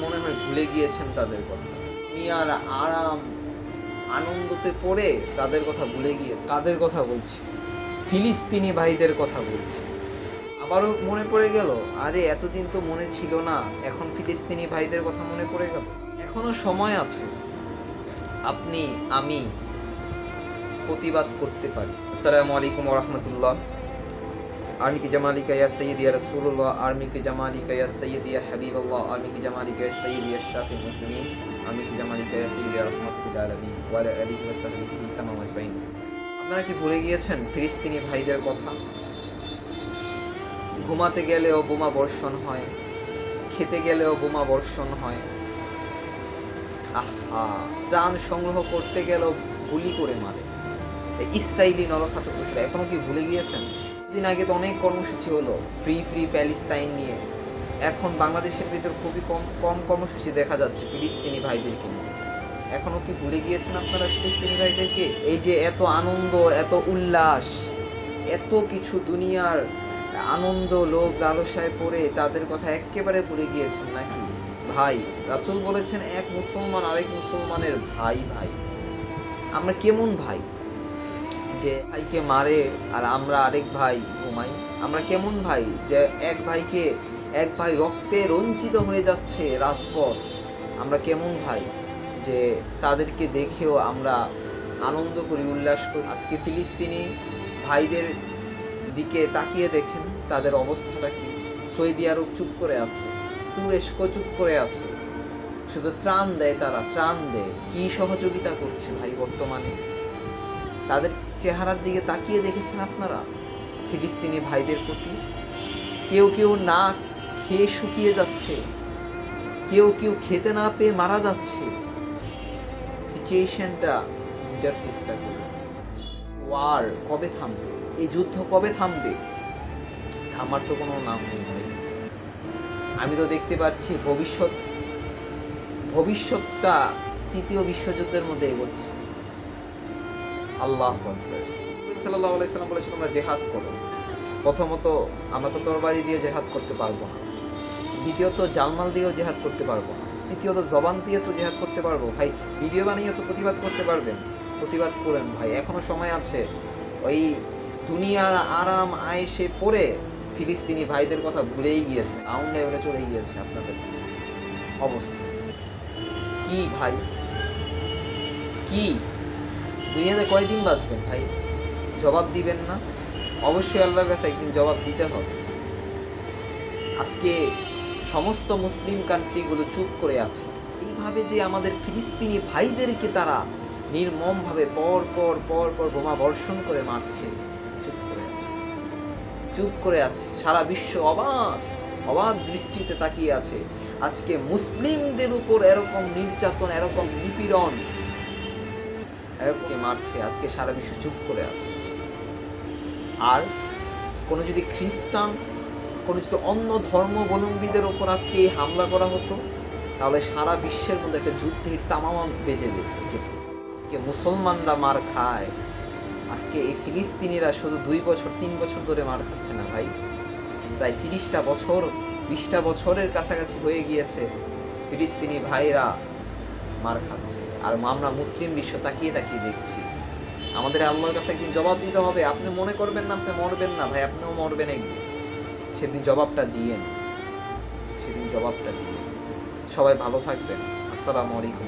মনে হয় ভুলে গিয়েছেন তাদের কথা। দুনিয়ার আরাম আনন্দতে পড়ে তাদের কথা ভুলে গিয়েছে। কাদের কথা বলছি? ফিলিস্তিনি ভাইদের কথা বলছি। আবারও মনে পড়ে গেল, আরে এতদিন তো মনে ছিল না, এখন ফিলিস্তিনি ভাইদের কথা মনে পড়ে গেল। এখনো সময় আছে, আপনি আমি প্রতিবাদ করতে পারি। আসসালামু আলাইকুম ওয়া রাহমাতুল্লাহ। आर्मी की जमाली का या सैयद या रसूलुल्लाह, आर्मी की जमाली का या सैयद या हबीबुल्लाह, आर्मी की जमाली का या सैयद या शाफिल मुस्लिमीन, आर्मी की जमाली का या सैयद या रहमतुल आलमीन व अला आलिहि व सहबिहि तमाम अजमाइन। আপনারা কি ভুলে গিয়েছেন ফিলিস্তিনি ভাইদের কথা? ঘুমাতে গেলেও বোমা বর্ষণ হয়, খেতে গেলেও বোমা বর্ষণ হয়। আহা, ত্রাণ সংগ্রহ করতে গেলেও গুলি করে মারে ইসরায়েলি নরখাতকরা। এখনো কি ভুলে গিয়েছেন? দিন আগে তো অনেক কর্মসূচি হলো ফ্রি প্যালেস্তাইন নিয়ে। এখন বাংলাদেশের ভিতর খুবই কম কর্মসূচি দেখা যাচ্ছে ফিলিস্তিনি ভাইদেরকে নিয়ে। এখনো কি ভুলে গিয়েছেন আপনারা ফিলিস্তিনি ভাইদেরকে? এই যে এত আনন্দ, এত উল্লাস, এত কিছু দুনিয়ার আনন্দ লোভ লালসায় পড়ে তাদের কথা একেবারে ভুলে গিয়েছেন নাকি? ভাই, রাসূল বলেছেন এক মুসলমান আরেক মুসলমানের ভাই। আমরা কেমন ভাই যে ভাইকে মারে আর আমরা আরেক ভাই ঘুমাই? আমরা কেমন ভাই যে এক ভাই রক্তে রঞ্জিত হয়ে যাচ্ছে রাজপথ? আমরা কেমন ভাই যে তাদেরকে দেখেও আমরা আনন্দ করি, উল্লাস করি? আজকে ফিলিস্তিনি ভাইদের দিকে তাকিয়ে দেখেন তাদের অবস্থাটা কি। সৌদি আরব চুপ করে আছে, তুরস্ক চুপ করে আছে, শুধু ত্রাণ দেয়, তারা ত্রাণ দেয়। কি সহযোগিতা করছে ভাই বর্তমানে? তাদের চেহারার দিকে তাকিয়ে দেখেছেন আপনারা ফিলিস্তিনি ভাইদের প্রতি? কেউ না খেয়ে শুকিয়ে যাচ্ছে, কেউ খেতে না পেয়ে মারা যাচ্ছে। সিচুয়েশনটা বুঝার চেষ্টা করুন। ওয়ার কবে থামবে? এই যুদ্ধ কবে থামবে? থামার তো কোনো নাম নেই ভাই। আমি তো দেখতে পাচ্ছি ভবিষ্যৎটা তৃতীয় বিশ্বযুদ্ধের মধ্যে এগোচ্ছে। আল্লাহু আকবার। সাল্লাল্লাহু আলাইহি সাল্লাম বলেছেন তোমরা জিহাদ করো। প্রথমত আমরা তো তরবারি দিয়ে জিহাদ করতে পারবো না, দ্বিতীয়ত জালমাল দিয়েও জিহাদ করতে পারবো না, তৃতীয়ত জবান দিয়ে তো জিহাদ করতে পারবো। ভাই ভিডিও বানিয়ে তো প্রতিবাদ করতে পারবেন, প্রতিবাদ করেন ভাই, এখনো সময় আছে। ওই দুনিয়ার আরাম আয়েশে পড়ে ফিলিস্তিনি ভাইদের কথা ভুলেই গিয়েছে, আউন লেভেলে চলে গিয়েছে আপনাদের অবস্থা। কি ভাই, কি দুনিয়াতে কয়দিন বাঁচবেন ভাই? জবাব দিবেন না? অবশ্যই আল্লাহর কাছে একদিন জবাব দিতে হবে। আজকে সমস্ত মুসলিম কান্ট্রিগুলো চুপ করে আছে। এইভাবে যে আমাদের ফিলিস্তিনি ভাইদেরকে তারা নির্মমভাবে পর পর বোমা বর্ষণ করে মারছে, চুপ করে আছে। সারা বিশ্ব অবাক দৃষ্টিতে তাকিয়ে আছে। আজকে মুসলিমদের উপর এরকম নির্যাতন, এরকম নিপীড়ন, এরকম মারছে, আজকে সারা বিশ্ব চুপ করে আছে। আর কোনো যদি খ্রিস্টান, কোনো যদি অন্য ধর্মাবলম্বীদের ওপর আজকে এই হামলা করা হতো, তাহলে সারা বিশ্বের মধ্যে একটা যুদ্ধের তামামা বেজে যেত। আজকে মুসলমানরা মার খায়, আজকে এই ফিলিস্তিনিরা শুধু 2 বছর 3 বছর ধরে মার খাচ্ছে না ভাই, প্রায় 30টা বছর 20টা বছরের কাছাকাছি হয়ে গিয়েছে ফিলিস্তিনি ভাইরা মার খাচ্ছে। আর আমরা মুসলিম বিশ্ব তাকিয়ে দেখছি। আমাদের আল্লাহর কাছে একদিন জবাব দিতে হবে। আপনি মনে করবেন না আপনি মরবেন না ভাই, আপনিও মরবেন একদিন। সেদিন জবাবটা দিয়েন। সবাই ভালো থাকবেন। আসসালামু আলাইকুম।